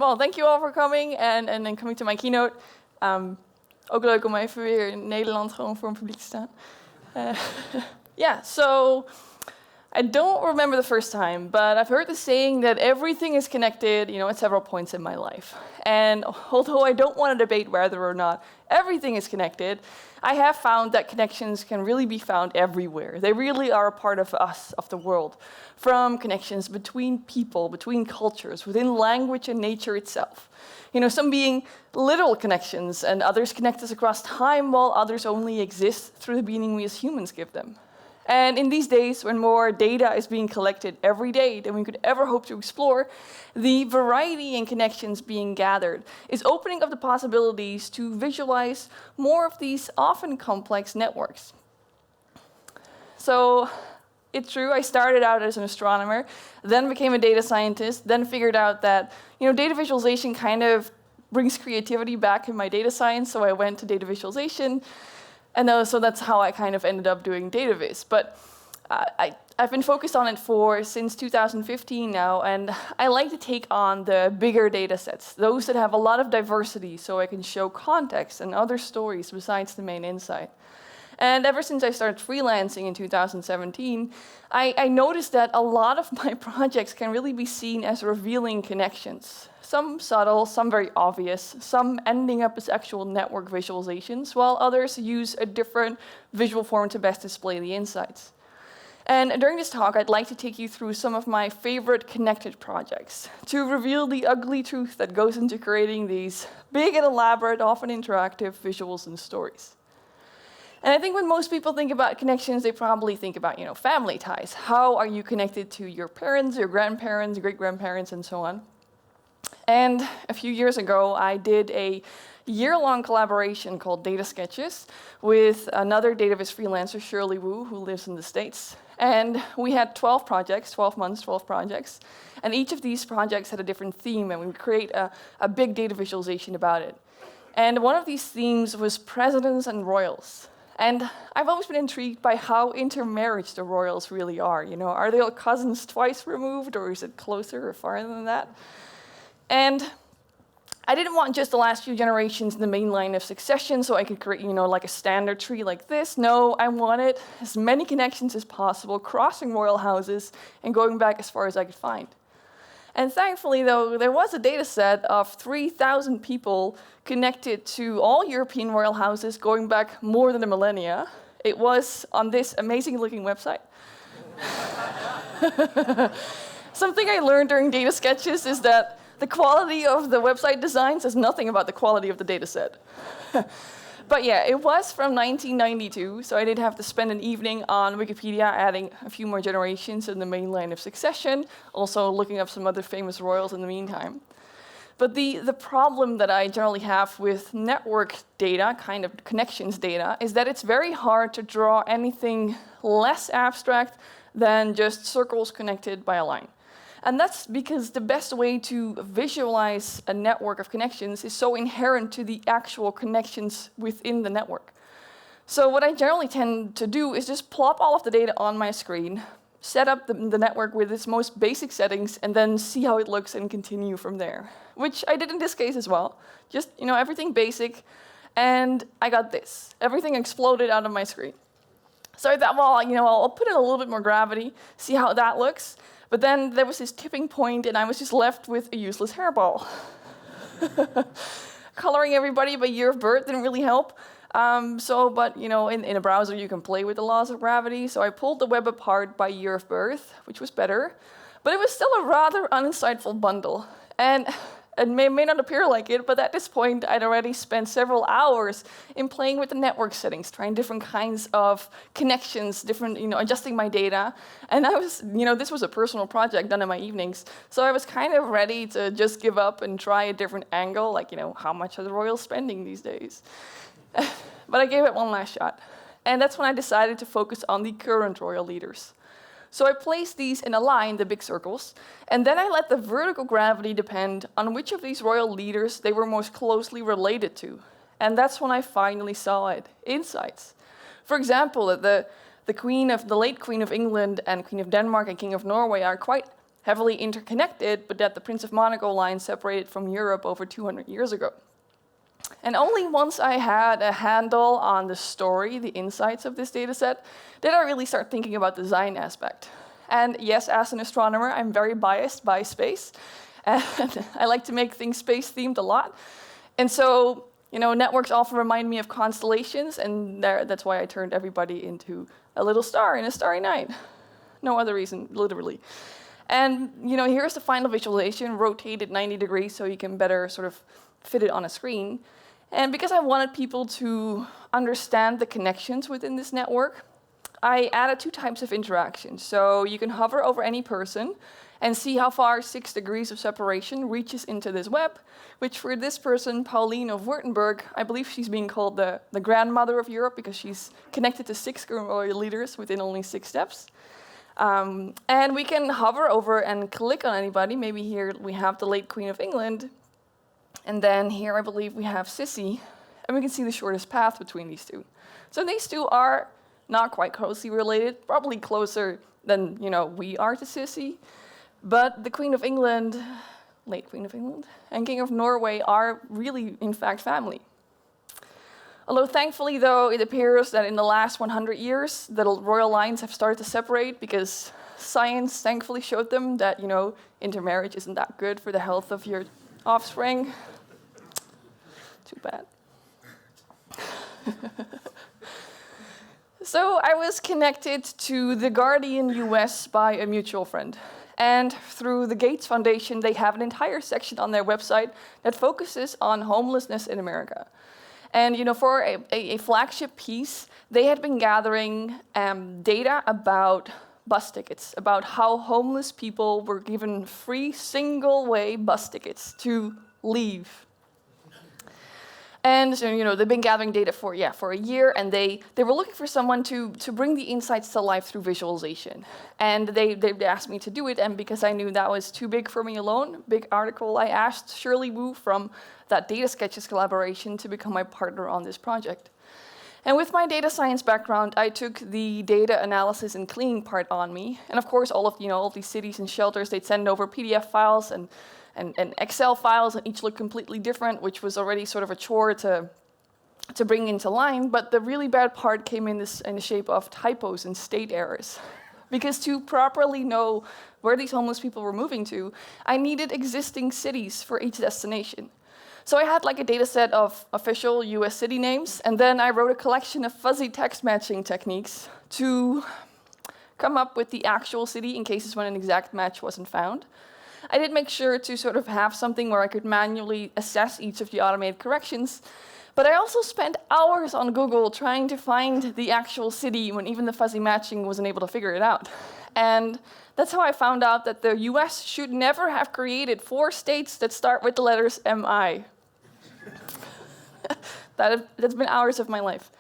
well, thank you all for coming and coming to my keynote. Ook leuk om even weer in Nederland gewoon voor een publiek te staan. Yeah, so I don't remember the first time, but I've heard the saying that everything is connected, at several points in my life. And although I don't want to debate whether or not everything is connected, I have found that connections can really be found everywhere. They really are a part of us, of the world. From connections between people, between cultures, within language and nature itself. Some being literal connections, and others connect us across time, while others only exist through the meaning we as humans give them. And in these days, when more data is being collected every day than we could ever hope to explore, the variety in connections being gathered is opening up the possibilities to visualize more of these often complex networks. So it's true, I started out as an astronomer, then became a data scientist, then figured out that data visualization kind of brings creativity back in my data science, so I went to data visualization. And so that's how I kind of ended up doing data viz. But I've been focused on it since 2015 now, and I like to take on the bigger data sets, those that have a lot of diversity, so I can show context and other stories besides the main insight. And ever since I started freelancing in 2017, I noticed that a lot of my projects can really be seen as revealing connections. Some subtle, some very obvious, some ending up as actual network visualizations, while others use a different visual form to best display the insights. And during this talk, I'd like to take you through some of my favorite connected projects to reveal the ugly truth that goes into creating these big and elaborate, often interactive visuals and stories. And I think when most people think about connections, they probably think about, family ties. How are you connected to your parents, your grandparents, great-grandparents, and so on? And a few years ago, I did a year-long collaboration called Data Sketches with another DataViz freelancer, Shirley Wu, who lives in the States. And we had 12 projects, 12 months, 12 projects. And each of these projects had a different theme, and we would create a big data visualization about it. And one of these themes was presidents and royals. And I've always been intrigued by how intermarriage the royals really are. Are they all cousins twice removed, or is it closer or farther than that? And I didn't want just the last few generations in the main line of succession so I could create, like a standard tree like this. No, I wanted as many connections as possible, crossing royal houses and going back as far as I could find. And thankfully, though, there was a data set of 3,000 people connected to all European royal houses going back more than a millennia. It was on this amazing-looking website. Something I learned during data sketches is that the quality of the website design says nothing about the quality of the data set. But yeah, it was from 1992, so I did have to spend an evening on Wikipedia adding a few more generations in the main line of succession, also looking up some other famous royals in the meantime. But the problem that I generally have with network data, kind of connections data, is that it's very hard to draw anything less abstract than just circles connected by a line. And that's because the best way to visualize a network of connections is so inherent to the actual connections within the network. So what I generally tend to do is just plop all of the data on my screen, set up the network with its most basic settings, and then see how it looks and continue from there. Which I did in this case as well. Just, everything basic, and I got this. Everything exploded out of my screen. So I thought, well, I'll put in a little bit more gravity, see how that looks. But then there was this tipping point, and I was just left with a useless hairball. Coloring everybody by year of birth didn't really help. But in a browser, you can play with the laws of gravity. So I pulled the web apart by year of birth, which was better. But it was still a rather uninsightful bundle. And it may not appear like it, but at this point, I'd already spent several hours in playing with the network settings, trying different kinds of connections, adjusting my data. And I was, this was a personal project done in my evenings, so I was kind of ready to just give up and try a different angle, like, how much are the royals spending these days? But I gave it one last shot. And that's when I decided to focus on the current royal leaders. So I placed these in a line, the big circles, and then I let the vertical gravity depend on which of these royal leaders they were most closely related to. And that's when I finally saw it, insights. For example, the late Queen of England and Queen of Denmark and King of Norway are quite heavily interconnected, but that the Prince of Monaco line separated from Europe over 200 years ago. And only once I had a handle on the story, the insights of this data set, did I really start thinking about the design aspect. And yes, as an astronomer, I'm very biased by space. And I like to make things space-themed a lot. And so, networks often remind me of constellations, and that's why I turned everybody into a little star in a starry night. No other reason, literally. And, here's the final visualization, rotated 90 degrees so you can better sort of fit it on a screen. And because I wanted people to understand the connections within this network, I added 2 types of interactions. So you can hover over any person and see how far 6 degrees of separation reaches into this web, which for this person, Pauline of Württemberg, I believe she's being called the grandmother of Europe because she's connected to 6 world leaders within only 6 steps. And we can hover over and click on anybody. Maybe here we have the late Queen of England. And then here I believe we have Sissy. And we can see the shortest path between these 2. So these 2 are not quite closely related, probably closer than we are to Sissy. But the Queen of England, late Queen of England, and King of Norway are really, in fact, family. Although thankfully, though, it appears that in the last 100 years, the royal lines have started to separate because science thankfully showed them that, intermarriage isn't that good for the health of your offspring. Too bad. So I was connected to The Guardian US by a mutual friend. And through the Gates Foundation, they have an entire section on their website that focuses on homelessness in America. And for a flagship piece, they had been gathering data about bus tickets, about how homeless people were given free single-way bus tickets to leave. And so, they've been gathering data for a year, and they were looking for someone to bring the insights to life through visualization. And they asked me to do it, and because I knew that was too big for me alone, big article, I asked Shirley Wu from that Data Sketches collaboration to become my partner on this project. And with my data science background, I took the data analysis and cleaning part on me. And of course, all of these cities and shelters, they'd send over PDF files and Excel files, and each looked completely different, which was already sort of a chore to bring into line. But the really bad part came in the shape of typos and state errors. Because to properly know where these homeless people were moving to, I needed existing cities for each destination. So I had a data set of official US city names, and then I wrote a collection of fuzzy text matching techniques to come up with the actual city in cases when an exact match wasn't found. I did make sure to sort of have something where I could manually assess each of the automated corrections, but I also spent hours on Google trying to find the actual city when even the fuzzy matching wasn't able to figure it out. And that's how I found out that the US should never have created 4 states that start with the letters MI. That's been hours of my life.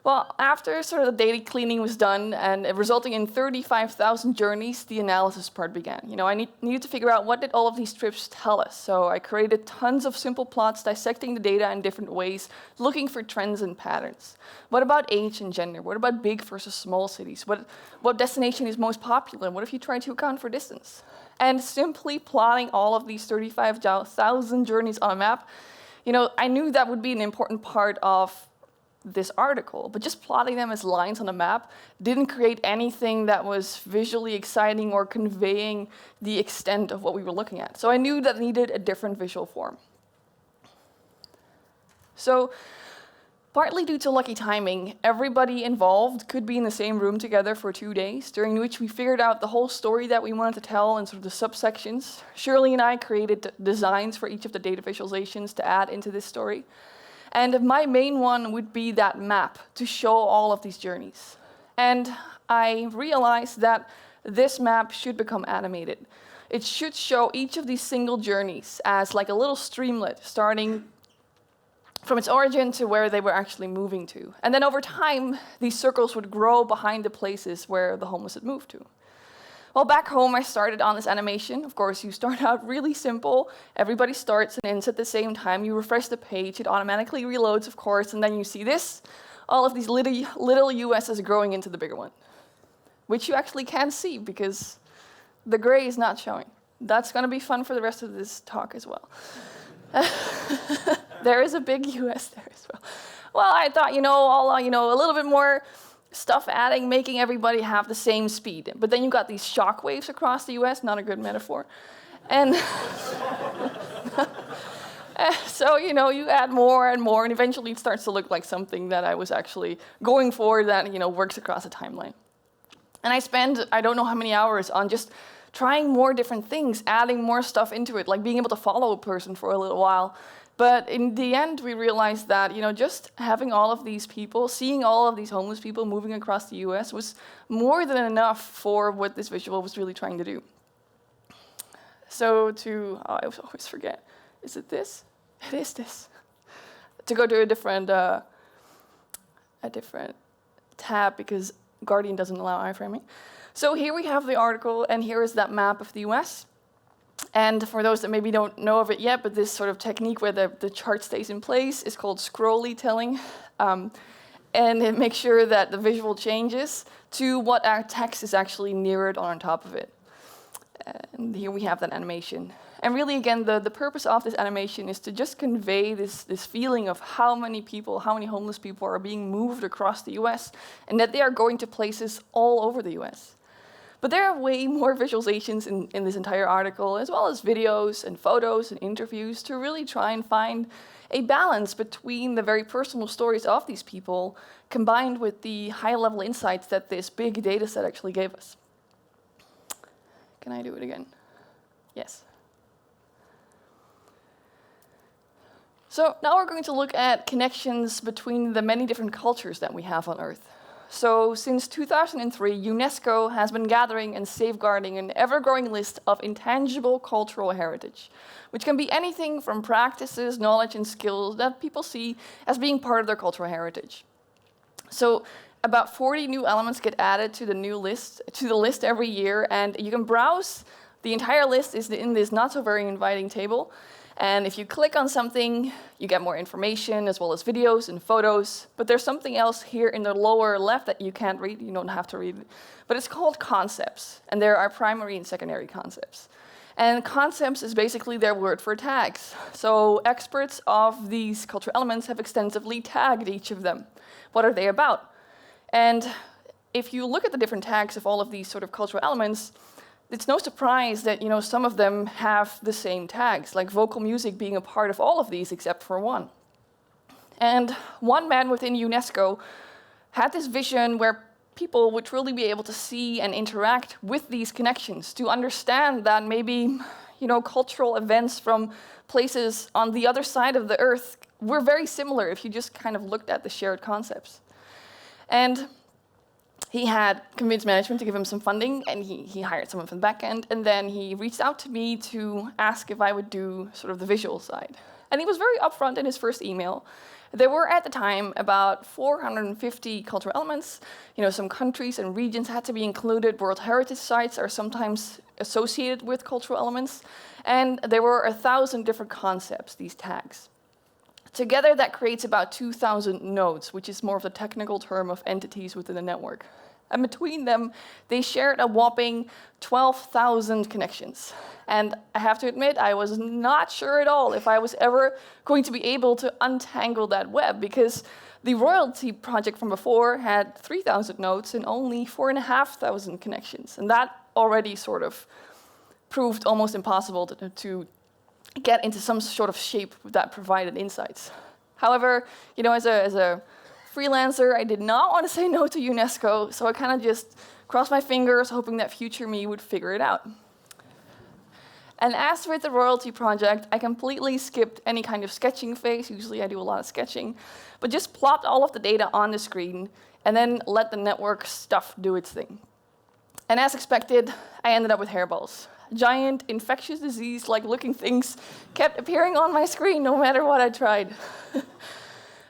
Well, after sort of the data cleaning was done and resulting in 35,000 journeys, the analysis part began. I needed to figure out what did all of these trips tell us. So I created tons of simple plots dissecting the data in different ways, looking for trends and patterns. What about age and gender? What about big versus small cities? What destination is most popular? What if you try to account for distance? And simply plotting all of these 35,000 journeys on a map, I knew that would be an important part of this article, but just plotting them as lines on a map didn't create anything that was visually exciting or conveying the extent of what we were looking at. So I knew that I needed a different visual form. So partly due to lucky timing, everybody involved could be in the same room together for 2 days, during which we figured out the whole story that we wanted to tell in sort of the subsections. Shirley and I created designs for each of the data visualizations to add into this story. And my main one would be that map to show all of these journeys. And I realized that this map should become animated. It should show each of these single journeys as a little streamlet, starting from its origin to where they were actually moving to. And then over time, these circles would grow behind the places where the homeless had moved to. Well, back home, I started on this animation. Of course, you start out really simple. Everybody starts and ends at the same time. You refresh the page. It automatically reloads, of course, and then you see this, all of these little USs growing into the bigger one, which you actually can't see because the gray is not showing. That's going to be fun for the rest of this talk as well. There is a big US there as well. Well, I thought, a little bit more stuff adding, making everybody have the same speed. But then you got these shock waves across the US, not a good metaphor. And so, you add more and more, and eventually it starts to look like something that I was actually going for that, works across a timeline. And I spend, I don't know how many hours on just trying more different things, adding more stuff into it, like being able to follow a person for a little while. But in the end, we realized that, just having all of these people, seeing all of these homeless people moving across the US was more than enough for what this visual was really trying to do. So I always forget. Is it this? It is this. To go to a different tab because Guardian doesn't allow iframing. So here we have the article, and here is that map of the US. And for those that maybe don't know of it yet, but this sort of technique where the chart stays in place is called scrolly telling. And it makes sure that the visual changes to what our text is actually mirrored on top of it. And here we have that animation. And really, again, the purpose of this animation is to just convey this feeling of how many people, how many homeless people are being moved across the US, and that they are going to places all over the US. But there are way more visualizations in this entire article, as well as videos and photos and interviews to really try and find a balance between the very personal stories of these people combined with the high-level insights that this big data set actually gave us. Can I do it again? Yes. So now we're going to look at connections between the many different cultures that we have on Earth. So since 2003, UNESCO has been gathering and safeguarding an ever-growing list of intangible cultural heritage, which can be anything from practices, knowledge, and skills that people see as being part of their cultural heritage. So about 40 new elements get added to the list every year, and you can browse. The entire list is in this not so very inviting table. And if you click on something, you get more information as well as videos and photos. But there's something else here in the lower left that you can't read. You don't have to read it. But it's called concepts. And there are primary and secondary concepts. And concepts is basically their word for tags. So experts of these cultural elements have extensively tagged each of them. What are they about? And if you look at the different tags of all of these sort of cultural elements, it's no surprise that some of them have the same tags, like vocal music being a part of all of these except for one. And one man within UNESCO had this vision where people would really be able to see and interact with these connections, to understand that maybe cultural events from places on the other side of the Earth were very similar if you just kind of looked at the shared concepts. And he had convinced management to give him some funding, and he hired someone from the back end, and then he reached out to me to ask if I would do sort of the visual side. And he was very upfront in his first email. There were, at the time, about 450 cultural elements. Some countries and regions had to be included. World Heritage sites are sometimes associated with cultural elements. And there were 1,000 different concepts, these tags. Together, that creates about 2,000 nodes, which is more of the technical term of entities within the network. And between them, they shared a whopping 12,000 connections. And I have to admit, I was not sure at all if I was ever going to be able to untangle that web, because the royalty project from before had 3,000 nodes and only 4,500 connections. And that already sort of proved almost impossible to get into some sort of shape that provided insights. However, as a freelancer, I did not want to say no to UNESCO, so I kind of just crossed my fingers, hoping that future me would figure it out. And as with the royalty project, I completely skipped any kind of sketching phase. Usually I do a lot of sketching, but just plopped all of the data on the screen and then let the network stuff do its thing. And as expected, I ended up with hairballs. Giant, infectious disease-like looking things kept appearing on my screen no matter what I tried.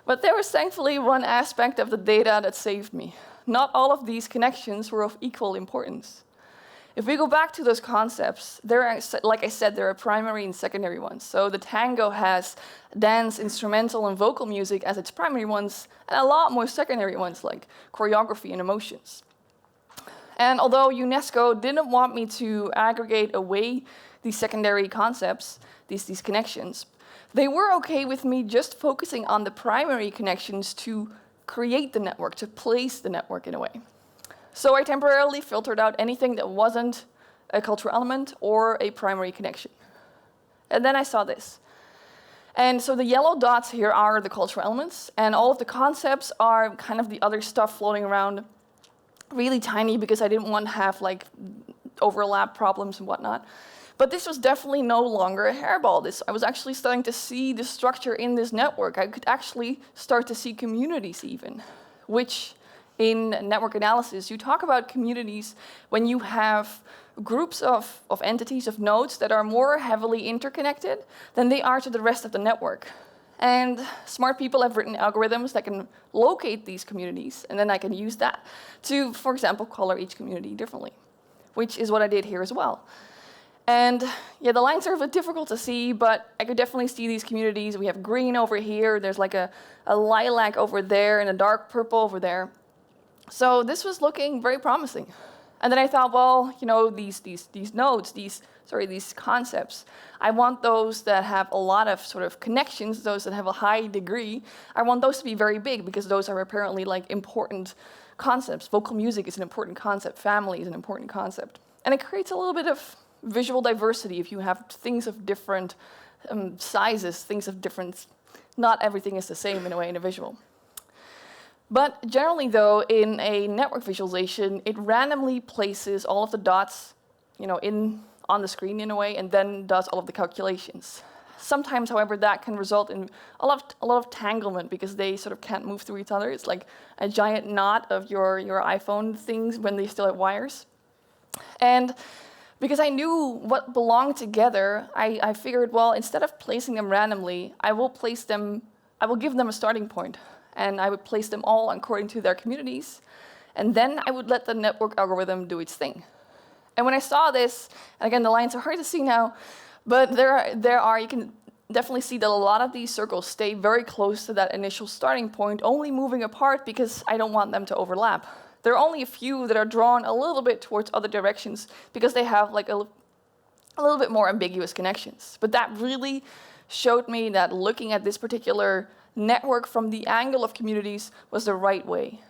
But there was thankfully one aspect of the data that saved me. Not all of these connections were of equal importance. If we go back to those concepts, like I said, there are primary and secondary ones. So the tango has dance, instrumental, and vocal music as its primary ones, and a lot more secondary ones like choreography and emotions. And although UNESCO didn't want me to aggregate away these secondary concepts, these connections, they were okay with me just focusing on the primary connections to create the network, to place the network in a way. So I temporarily filtered out anything that wasn't a cultural element or a primary connection. And then I saw this. And so the yellow dots here are the cultural elements, and all of the concepts are kind of the other stuff floating around, really tiny because I didn't want to have like overlap problems and whatnot. But this was definitely no longer a hairball. I was actually starting to see the structure in this network. I could actually start to see communities even, which in network analysis, you talk about communities when you have groups of entities, of nodes that are more heavily interconnected than they are to the rest of the network. And smart people have written algorithms that can locate these communities, and then I can use that to, for example, color each community differently, which is what I did here as well. And yeah, the lines are a bit difficult to see, but I could definitely see these communities. We have green over here, there's like a lilac over there, and a dark purple over there. So this was looking very promising. And then I thought, well, you know, these nodes, these concepts, I want those that have a lot of sort of connections, those that have a high degree, I want those to be very big because those are apparently like important concepts. Vocal music is an important concept, family is an important concept. And it creates a little bit of visual diversity if you have things of different sizes, things of different, not everything is the same in a way in a visual. But generally, though, in a network visualization, it randomly places all of the dots, you know, on the screen in a way, and then does all of the calculations. Sometimes, however, that can result in a lot of tanglement because they sort of can't move through each other. It's like a giant knot of your iPhone things when they still have wires. And because I knew what belonged together, I figured, well, instead of placing them randomly, I will give them a starting point. And I would place them all according to their communities, and then I would let the network algorithm do its thing. And when I saw this, and again, the lines are hard to see now, but you can definitely see that a lot of these circles stay very close to that initial starting point, only moving apart because I don't want them to overlap. There are only a few that are drawn a little bit towards other directions because they have like a little bit more ambiguous connections. But that really showed me that looking at this particular network from the angle of communities was the right way.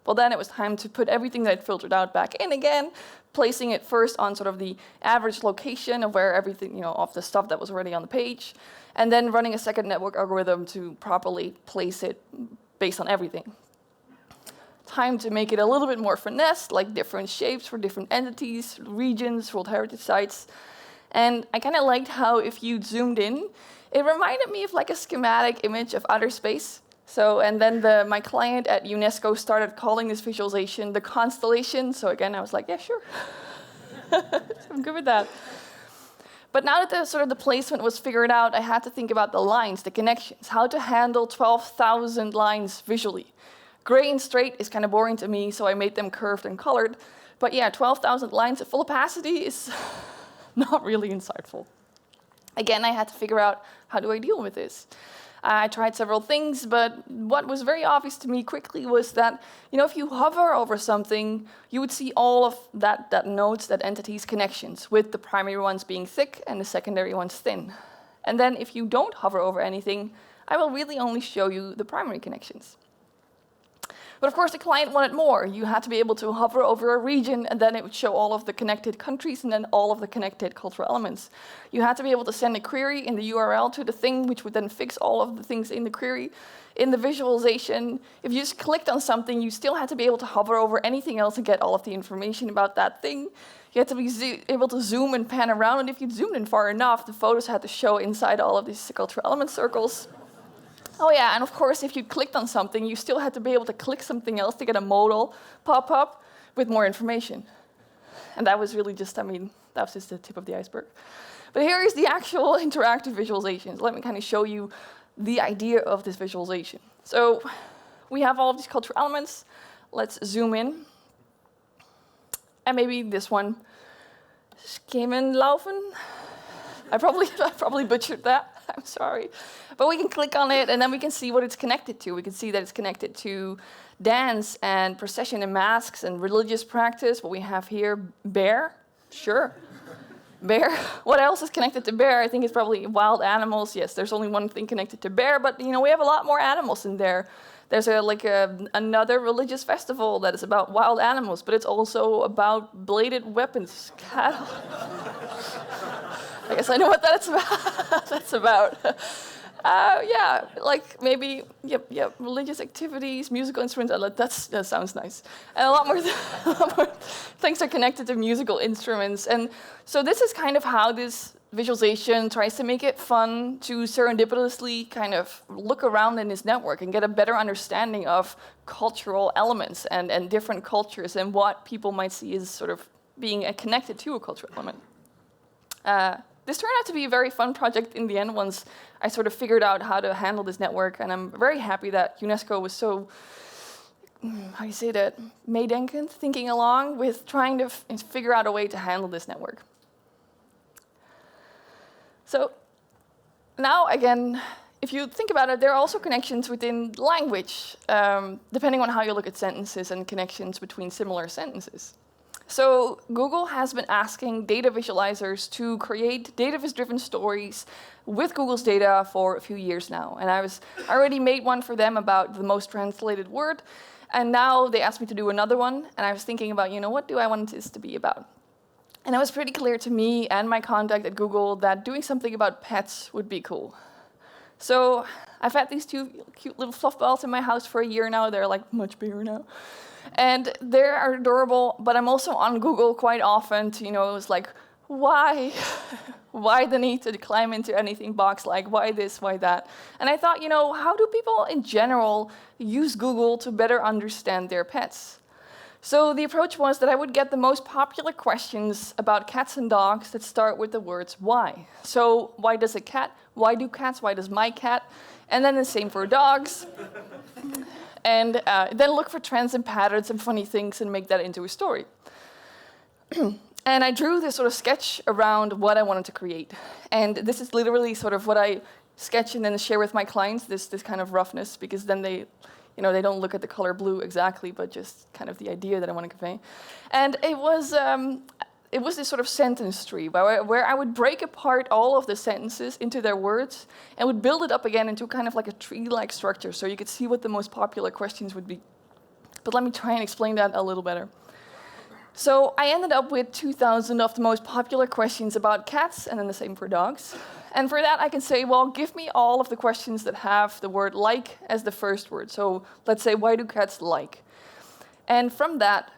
Well, then it was time to put everything that I'd filtered out back in again, placing it first on sort of the average location of where everything, you know, of the stuff that was already on the page, and then running a second network algorithm to properly place it based on everything. Time to make it a little bit more finessed, like different shapes for different entities, regions, World Heritage Sites. And I kind of liked how if you zoomed in, it reminded me of like a schematic image of outer space. So, and then my client at UNESCO started calling this visualization the constellation. So again, I was like, yeah, sure. I'm good with that. But now that the placement was figured out, I had to think about the lines, the connections, how to handle 12,000 lines visually. Gray and straight is kind of boring to me, so I made them curved and colored. But yeah, 12,000 lines at full opacity is not really insightful. Again, I had to figure out, how do I deal with this? I tried several things, but what was very obvious to me quickly was that, you know, if you hover over something, you would see all of that nodes, that entity's connections, with the primary ones being thick and the secondary ones thin. And then if you don't hover over anything, I will really only show you the primary connections. But of course, the client wanted more. You had to be able to hover over a region, and then it would show all of the connected countries and then all of the connected cultural elements. You had to be able to send a query in the URL to the thing, which would then fix all of the things in the query. In the visualization, if you just clicked on something, you still had to be able to hover over anything else and get all of the information about that thing. You had to be able to zoom and pan around, and if you zoomed in far enough, the photos had to show inside all of these cultural element circles. Oh yeah, and of course, if you clicked on something, you still had to be able to click something else to get a modal pop up with more information. And that was really just, that was just the tip of the iceberg. But here is the actual interactive visualizations. Let me kind of show you the idea of this visualization. So we have all of these cultural elements. Let's zoom in. And maybe this one, Schemenlaufen. I probably butchered that. I'm sorry. But we can click on it, and then we can see what it's connected to. We can see that it's connected to dance and procession and masks and religious practice. What we have here, bear, sure. Bear. What else is connected to bear? I think it's probably wild animals. Yes, there's only one thing connected to bear, but we have a lot more animals in there. There's another religious festival that is about wild animals, but it's also about bladed weapons, cattle. I guess I know what that's about. That's about. Yeah, like maybe, yep, religious activities, musical instruments. That sounds nice. And a lot more things are connected to musical instruments. And so this is kind of how this visualization tries to make it fun to serendipitously kind of look around in this network and get a better understanding of cultural elements and different cultures and what people might see as sort of being connected to a cultural element. This turned out to be a very fun project in the end once I sort of figured out how to handle this network, and I'm very happy that UNESCO was so, how do you say that, meedenkend, thinking along with trying to figure out a way to handle this network. So now, again, if you think about it, there are also connections within language, depending on how you look at sentences and connections between similar sentences. So Google has been asking data visualizers to create data-driven stories with Google's data for a few years now. And I already made one for them about the most translated word. And now they asked me to do another one. And I was thinking about, what do I want this to be about? And it was pretty clear to me and my contact at Google that doing something about pets would be cool. So I've had these two cute little fluff balls in my house for a year now. They're like much bigger now. And they're adorable, but I'm also on Google quite often to, it's like, why? Why the need to climb into anything box like, why this, why that? And I thought, how do people in general use Google to better understand their pets? So the approach was that I would get the most popular questions about cats and dogs that start with the words why. So why does a cat? Why do cats? Why does my cat? And then the same for dogs. And then look for trends and patterns and funny things and make that into a story. And I drew this sort of sketch around what I wanted to create. And this is literally sort of what I sketch and then share with my clients, this kind of roughness, because then they don't look at the color blue exactly, but just kind of the idea that I want to convey. And it was this sort of sentence tree where I would break apart all of the sentences into their words and would build it up again into kind of like a tree-like structure so you could see what the most popular questions would be. But let me try and explain that a little better. So I ended up with 2,000 of the most popular questions about cats, and then the same for dogs. And for that, I can say, well, give me all of the questions that have the word like as the first word. So let's say, why do cats like? And from that,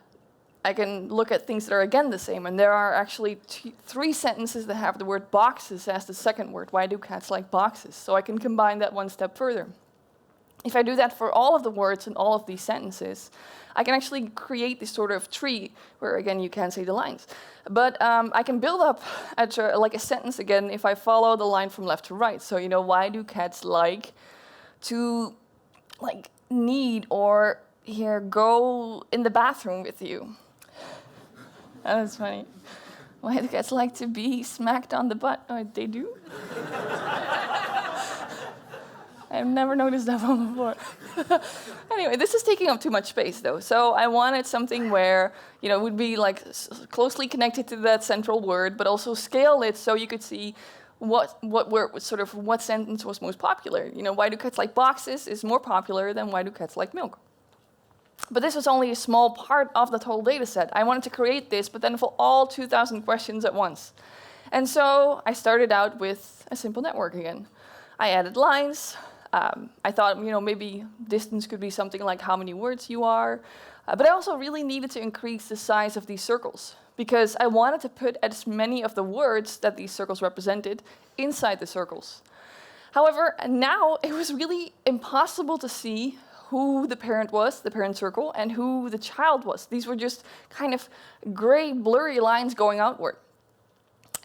I can look at things that are again the same. And there are actually 3 sentences that have the word boxes as the second word. Why do cats like boxes? So I can combine that one step further. If I do that for all of the words in all of these sentences, I can actually create this sort of tree where, again, you can't say the lines. But I can build up like a sentence again if I follow the line from left to right. So, why do cats like to need or go in the bathroom with you? That's funny. Why do cats like to be smacked on the butt? Oh, they do? I've never noticed that one before. Anyway, this is taking up too much space, though. So I wanted something where, it would be closely connected to that central word, but also scale it so you could see what sentence was most popular. Why do cats like boxes is more popular than why do cats like milk. But this was only a small part of the total data set. I wanted to create this, but then for all 2,000 questions at once. And so I started out with a simple network again. I added lines. I thought, maybe distance could be something like how many words you are. But I also really needed to increase the size of these circles because I wanted to put as many of the words that these circles represented inside the circles. However, now it was really impossible to see who the parent was, the parent circle, and who the child was. These were just kind of gray, blurry lines going outward.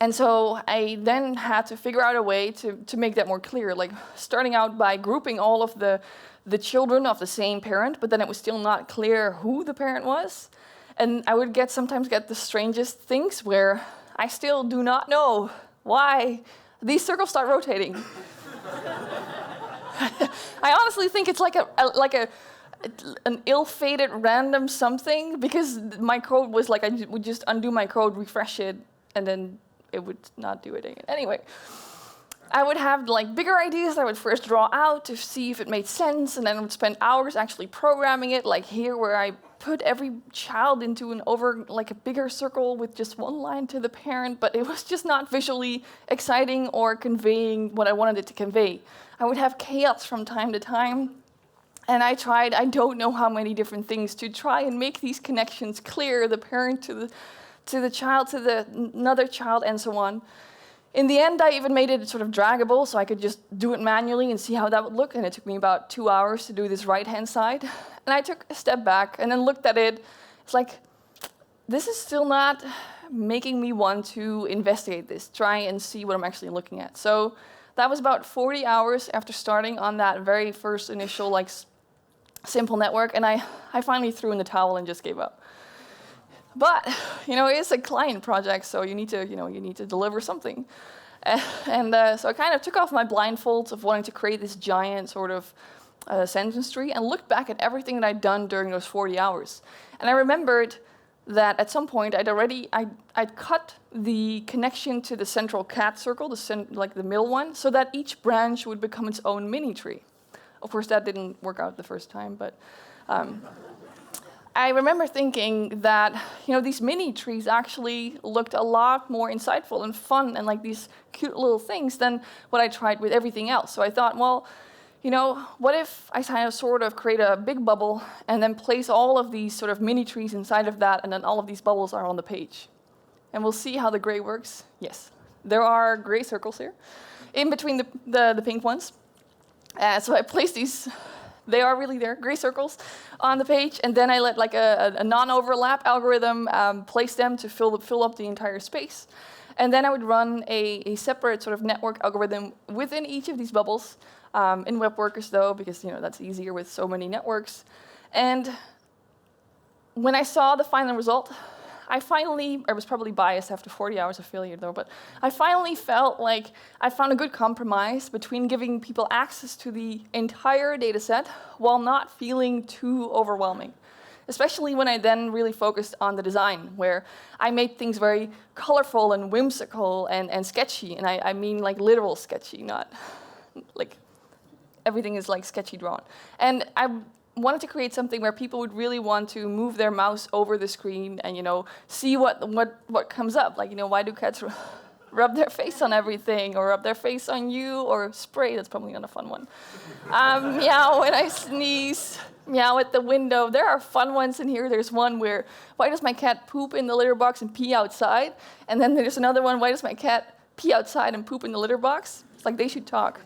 And so I then had to figure out a way to make that more clear, like starting out by grouping all of the children of the same parent, but then it was still not clear who the parent was. And I would sometimes get the strangest things where I still do not know why these circles start rotating. I honestly think it's like an ill-fated random something, because my code was like, I would just undo my code, refresh it, and then it would not do it again. Anyway, I would have like bigger ideas that I would first draw out to see if it made sense, and then I would spend hours actually programming it, like here where I put every child into like a bigger circle with just one line to the parent, but it was just not visually exciting or conveying what I wanted it to convey. I would have chaos from time to time, and I tried, I don't know how many different things to try and make these connections clear, the parent to the child, to another child, and so on. In the end, I even made it sort of draggable, so I could just do it manually and see how that would look, and it took me about 2 hours to do this right-hand side. And I took a step back and then looked at it. It's like, this is still not making me want to investigate this, try and see what I'm actually looking at. So that was about 40 hours after starting on that very first initial like simple network, and I finally threw in the towel and just gave up. But it's a client project, so you need to deliver something. So I kind of took off my blindfolds of wanting to create this giant sort of sentence tree and looked back at everything that I'd done during those 40 hours. And I remembered that at some point I'd cut the connection to the central cat circle, like the middle one, so that each branch would become its own mini tree. Of course, that didn't work out the first time, but I remember thinking that these mini trees actually looked a lot more insightful and fun and like these cute little things than what I tried with everything else. So I thought, well, what if I sort of create a big bubble and then place all of these sort of mini trees inside of that, and then all of these bubbles are on the page. And we'll see how the gray works. Yes, there are gray circles here in between the pink ones. So I placed these, they are really there, gray circles on the page, and then I let like a non-overlap algorithm place them to fill up the entire space. And then I would run a separate sort of network algorithm within each of these bubbles, in web workers though, because that's easier with so many networks. And when I saw the final result, I was probably biased after 40 hours of failure though, but I finally felt like I found a good compromise between giving people access to the entire data set while not feeling too overwhelming. Especially when I then really focused on the design, where I made things very colorful and whimsical and sketchy, and I mean like literal sketchy, not like everything is like sketchy drawn. And I wanted to create something where people would really want to move their mouse over the screen and see what comes up. Like why do cats rub their face on everything, or rub their face on you, or spray? That's probably not a fun one. Meow when I sneeze. Meow at the window. There are fun ones in here. There's one where, why does my cat poop in the litter box and pee outside? And then there's another one, why does my cat pee outside and poop in the litter box? It's like they should talk.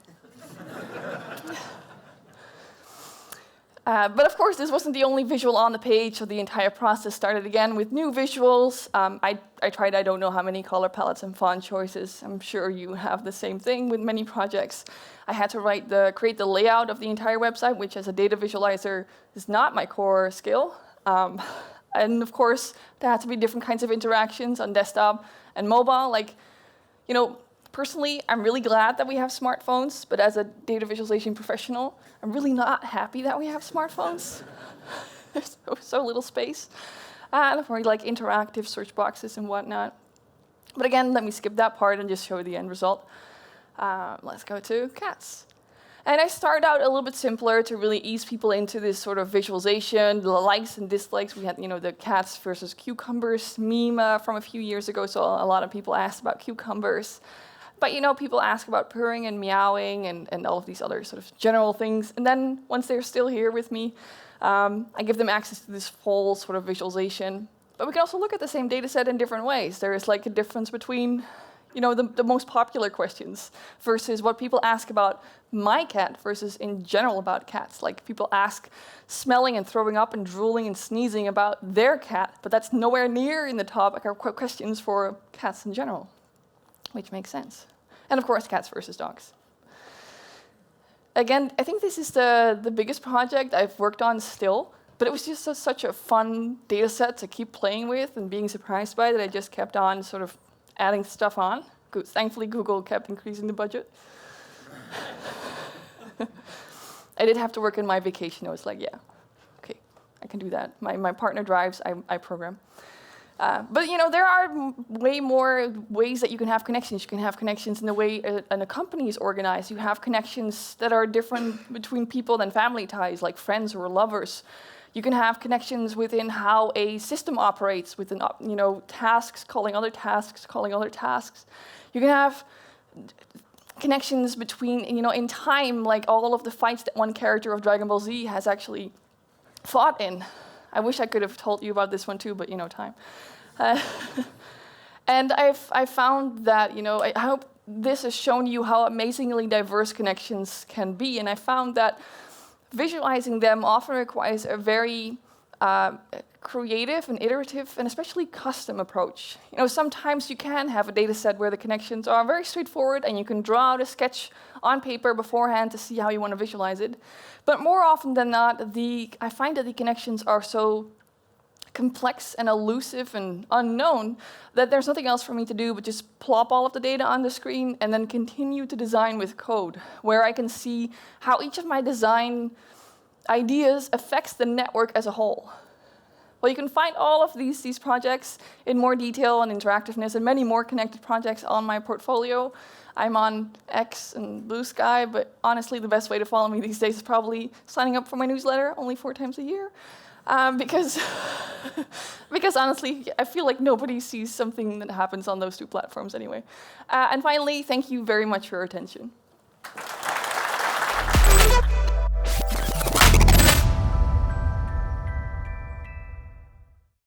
But of course, this wasn't the only visual on the page, so the entire process started again with new visuals. I tried I don't know how many color palettes and font choices. I'm sure you have the same thing with many projects. I had to create the layout of the entire website, which as a data visualizer is not my core skill. And of course, there had to be different kinds of interactions on desktop and mobile. Personally, I'm really glad that we have smartphones, but as a data visualization professional, I'm really not happy that we have smartphones. There's so little space. And for interactive search boxes and whatnot. But again, let me skip that part and just show you the end result. Let's go to cats. And I started out a little bit simpler to really ease people into this sort of visualization, the likes and dislikes. We had, the cats versus cucumbers meme from a few years ago, so a lot of people asked about cucumbers. But people ask about purring and meowing and all of these other sort of general things. And then once they're still here with me, I give them access to this full sort of visualization. But we can also look at the same data set in different ways. There is a difference between the most popular questions versus what people ask about my cat versus in general about cats. Like people ask smelling and throwing up and drooling and sneezing about their cat, but that's nowhere near in the top questions for cats in general, which makes sense. And of course, cats versus dogs. Again, I think this is the biggest project I've worked on still, but it was just such a fun data set to keep playing with and being surprised by that I just kept on sort of adding stuff on. Thankfully, Google kept increasing the budget. I did have to work in my vacation. I was like, yeah, okay, I can do that. My partner drives, I program. But there are way more ways that you can have connections. You can have connections in the way a company is organized. You have connections that are different between people than family ties, like friends or lovers. You can have connections within how a system operates, within tasks calling other tasks, calling other tasks. You can have connections between in time, like all of the fights that one character of Dragon Ball Z has actually fought in. I wish I could have told you about this one too, but time. And I found that, I hope this has shown you how amazingly diverse connections can be. And I found that visualizing them often requires a very creative and iterative and especially custom approach. Sometimes you can have a data set where the connections are very straightforward and you can draw out a sketch on paper beforehand to see how you want to visualize it. But more often than not, I find that the connections are so complex and elusive and unknown that there's nothing else for me to do but just plop all of the data on the screen and then continue to design with code, where I can see how each of my design ideas affects the network as a whole. Well, you can find all of these projects in more detail and interactiveness and many more connected projects on my portfolio. I'm on X and Blue Sky, but honestly, the best way to follow me these days is probably signing up for my newsletter only 4 times a year. Because honestly, I feel like nobody sees something that happens on those 2 platforms anyway. And finally, thank you very much for your attention.